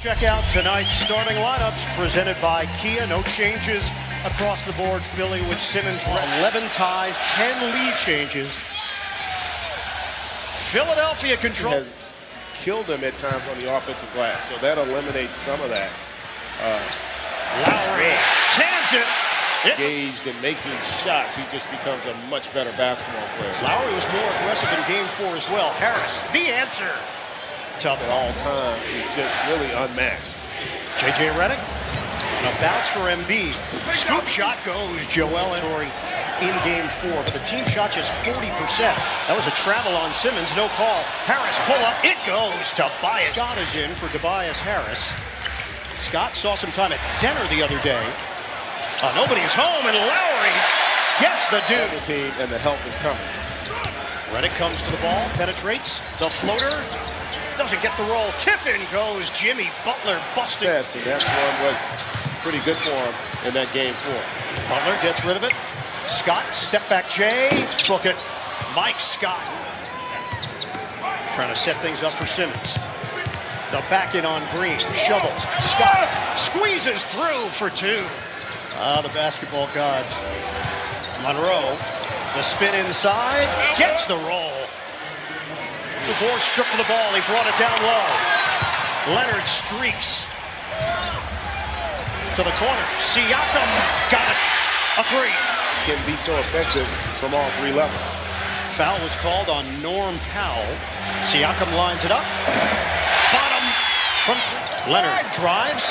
Check out tonight's starting lineups presented by Kia. No changes across the board. Philly with Simmons, 11 ties, 10 lead changes. Philadelphia control. Has killed them at times on the offensive glass, so that eliminates some of that. Lowry jams it. Engaged in making shots, he just becomes a much better basketball player. Lowry was more aggressive in game 4 as well. Harris, the answer. Tough at all times. He's just really unmatched. J.J. Redick, and a bounce for Embiid. Scoop shot goes Joel Embiid in game 4, but the team shot just 40%. That was a travel on Simmons, no call. Harris pull up, it goes to Tobias. Scott is in for Tobias Harris. Scott saw some time at center the other day. Nobody's home, and Lowry gets the dude. The team and the help is coming. Redick comes to the ball, penetrates, the floater. Doesn't get the roll. Tip in goes Jimmy Butler, busted. Yes, and that one was pretty good for him in that game 4. Butler gets rid of it. Scott, step back Jay, book it. Mike Scott trying to set things up for Simmons. The back in on Green, shovels. Scott squeezes through for 2. The basketball gods. Monroe, the spin inside, gets the roll. DeVore stripped of the ball. He brought it down low. Leonard streaks to the corner. Siakam got it. A 3. Can be so effective from all 3 levels. Foul was called on Norm Powell. Siakam lines it up. Bottom from Leonard drives.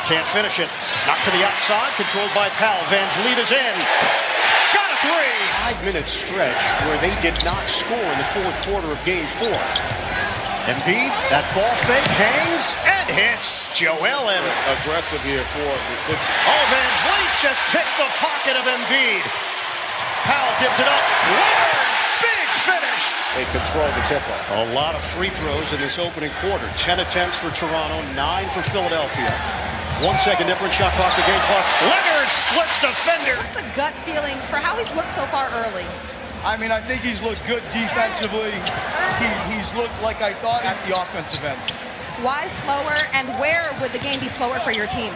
Can't finish it. Knocked to the outside. Controlled by Powell. Van Vliet is in. 5-minute stretch where they did not score in the 4th quarter of game 4. Embiid, that ball fake, hangs and hits Joel Embiid. Aggressive here for the Sixers. Van Vliet just picked the pocket of Embiid. Powell gives it up. Leonard, big finish. They control the tempo. A lot of free throws in this opening quarter. 10 attempts for Toronto, 9 for Philadelphia. 1 second difference, shot clock to game clock. Leonard splits defender. What's the gut feeling for how he's looked so far early? I mean, I think he's looked good defensively. He's looked like I thought at the offensive end. Why slower, and where would the game be slower for your team?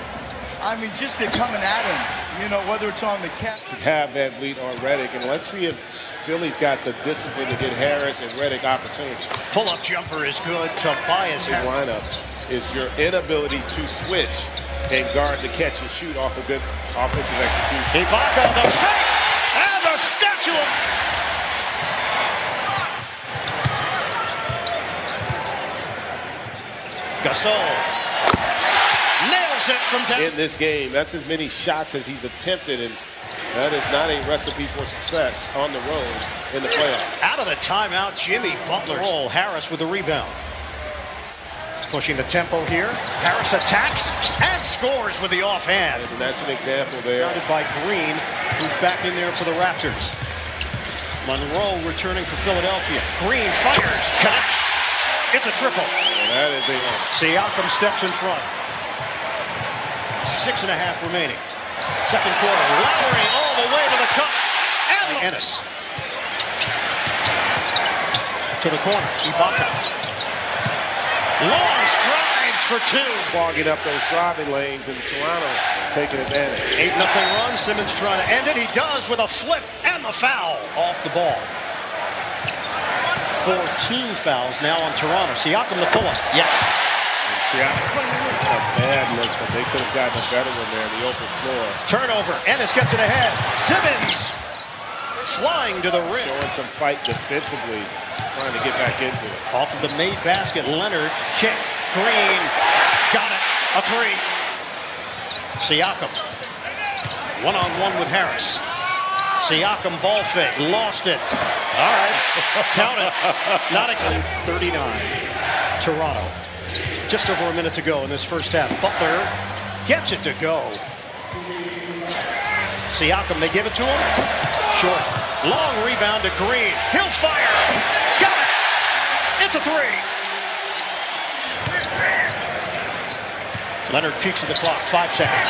I mean, just they're coming at him, you know, whether it's on the cap. To have Van Vliet on Redick, and let's see if Philly's got the discipline to get Harris and Redick opportunities. Pull-up jumper is good. Tobias Harris. Lineup is your inability to switch and guard the catch and shoot off a good offensive execution. Ibaka, the fake, and the statue. Gasol nails it from down. In this game, that's as many shots as he's attempted, and that is not a recipe for success on the road in the playoffs. Out of the timeout, Jimmy Butler. Harris with the rebound. Pushing the tempo here. Harris attacks and scores with the offhand. And that's an example there. Surrounded by Green, who's back in there for the Raptors. Monroe returning for Philadelphia. Green fires, connects. It's a triple. And that is a one. Siakam steps in front. 6.5 remaining. Second quarter. Lowry all the way to the cup. And Ennis. To the corner. Ibaka. Long strides for 2. Clogging up those driving lanes, and Toronto taking advantage. 8-0 run. Simmons trying to end it. He does with a flip and the foul off the ball. 14 fouls now on Toronto. Siakam the pull-up. Yes. And Siakam, a bad look, but they could have gotten a better one there in the open floor. Turnover. Ennis gets it ahead. Simmons flying to the rim. Showing some fight defensively. Trying to get back into it. Off of the made basket, Leonard, kick, Green, got it, a 3. Siakam, one-on-one with Harris. Siakam ball fake, lost it. All right, count it. Not exceeding 39. Toronto, just over a minute to go in this first half. Butler gets it to go. Siakam, they give it to him. Short, long rebound to Green. He'll fire. It's a 3. Leonard peeks at the clock. 5 seconds.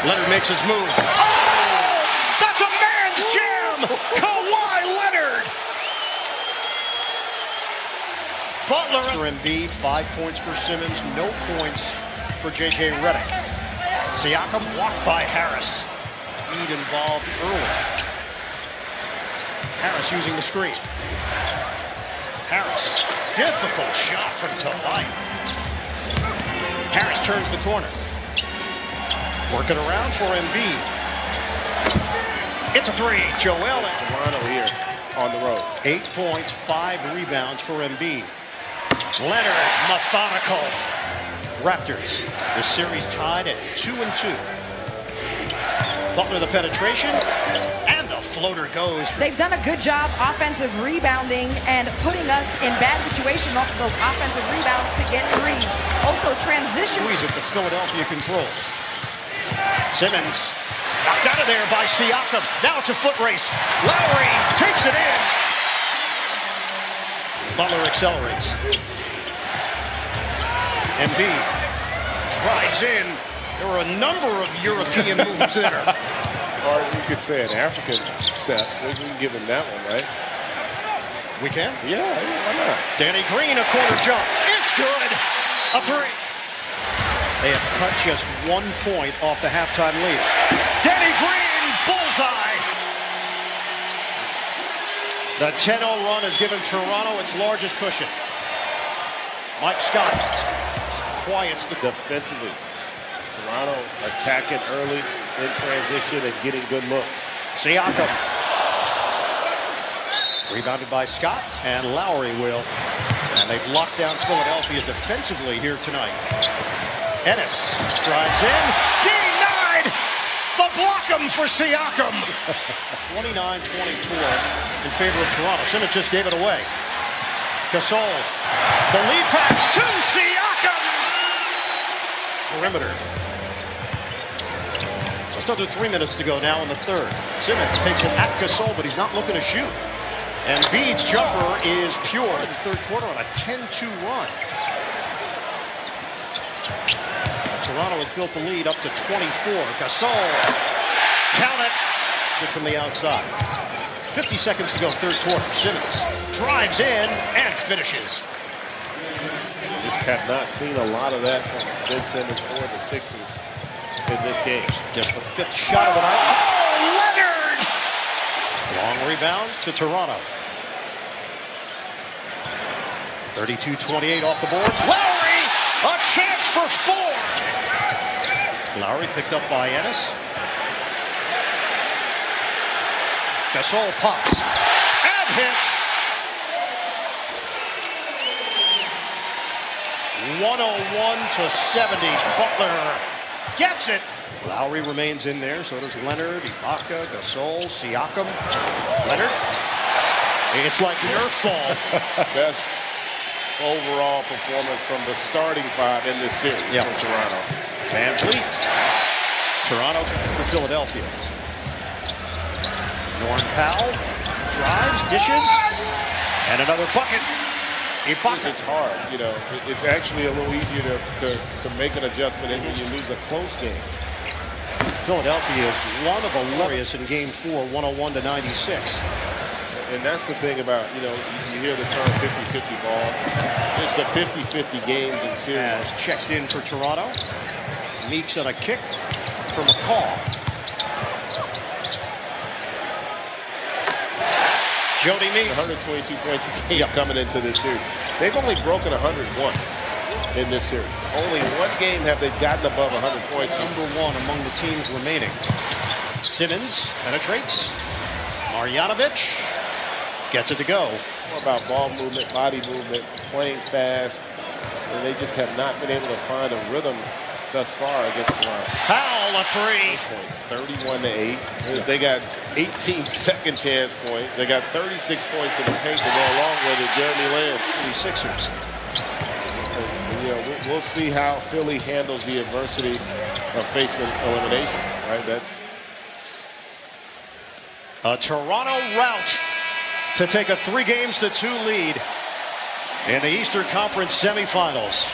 Leonard makes his move. Oh! That's a man's jam! Kawhi Leonard! Butler for Embiid, 5 points for Simmons, no points for J.J. Redick. Siakam blocked by Harris. Embiid involved early. Harris using the screen. Harris, difficult shot from Tobias. Harris turns the corner. Working around for Embiid. It's a three. Joel Toronto here on the road. 8 points, 5 rebounds for Embiid. Leonard, methodical. Raptors, the series tied at 2-2. Butler the penetration, and the floater goes. They've done a good job offensive rebounding and putting us in bad situations off of those offensive rebounds to get threes. Also transition. Squeeze at the Philadelphia control. Simmons knocked out of there by Siakam. Now it's a foot race. Lowry takes it in. Butler accelerates. Embiid drives in. There were a number of European moves there. Or you could say an African step. We can give him that one, right? We can? Yeah, why not? Danny Green, a corner jump. It's good. A three. They have cut just 1 point off the halftime lead. Danny Green, bullseye. The 10-0 run has given Toronto its largest cushion. Mike Scott quiets the defensively. Toronto attacking early in transition and getting good look. Siakam. Rebounded by Scott, and Lowry will. And they've locked down Philadelphia defensively here tonight. Ennis drives in. Denied! The block him for Siakam. 29-24 in favor of Toronto. Simmons just gave it away. Gasol. The lead pass to Siakam. Perimeter. Still 3 minutes to go now in the third. Simmons takes it at Gasol, but he's not looking to shoot. And Embiid's jumper is pure in the third quarter on a 10-2 run. Toronto has built the lead up to 24. Gasol, count it. Good from the outside. 50 seconds to go, third quarter. Simmons drives in and finishes. Just have not seen a lot of that from Ben Simmons or the Sixers in this game. Just the 5th shot of the night. Oh, Leonard! Long rebound to Toronto. 32-28 off the boards. Lowry, a chance for 4. Lowry picked up by Ennis. Gasol pops and hits. 101-70. Butler gets it. Lowry remains in there. So does Leonard, Ibaka, Gasol, Siakam. Leonard. It's like Nerf ball. Best overall performance from the starting 5 in this series for Toronto. Van Fleet. Toronto for Philadelphia. Norm Powell drives, dishes, and another bucket. Ibaka. It's hard, you know. It's actually a little easier to make an adjustment when you lose a close game. Philadelphia is one of the Warriors in Game 4, 101-96. And that's the thing about, you know, you hear the term 50-50 ball. It's the 50-50 games in series. Has checked in for Toronto. Meeks on a kick from McCall. Jody Meeks. 122 points a game coming into this series. They've only broken 100 once in this series. Only one game have they gotten above 100 points. Number 1 among the teams remaining. Simmons penetrates. Marjanovic gets it to go. More about ball movement, body movement, playing fast. And they just have not been able to find a rhythm thus far against Toronto. Powell, a 3. 31-8. They got 18 second chance points. They got 36 points in the paint to go along with it. Jeremy Lamb. The Sixers. You know, we'll see how Philly handles the adversity of facing elimination. Right? A Toronto rout to take a 3-2 lead in the Eastern Conference semifinals.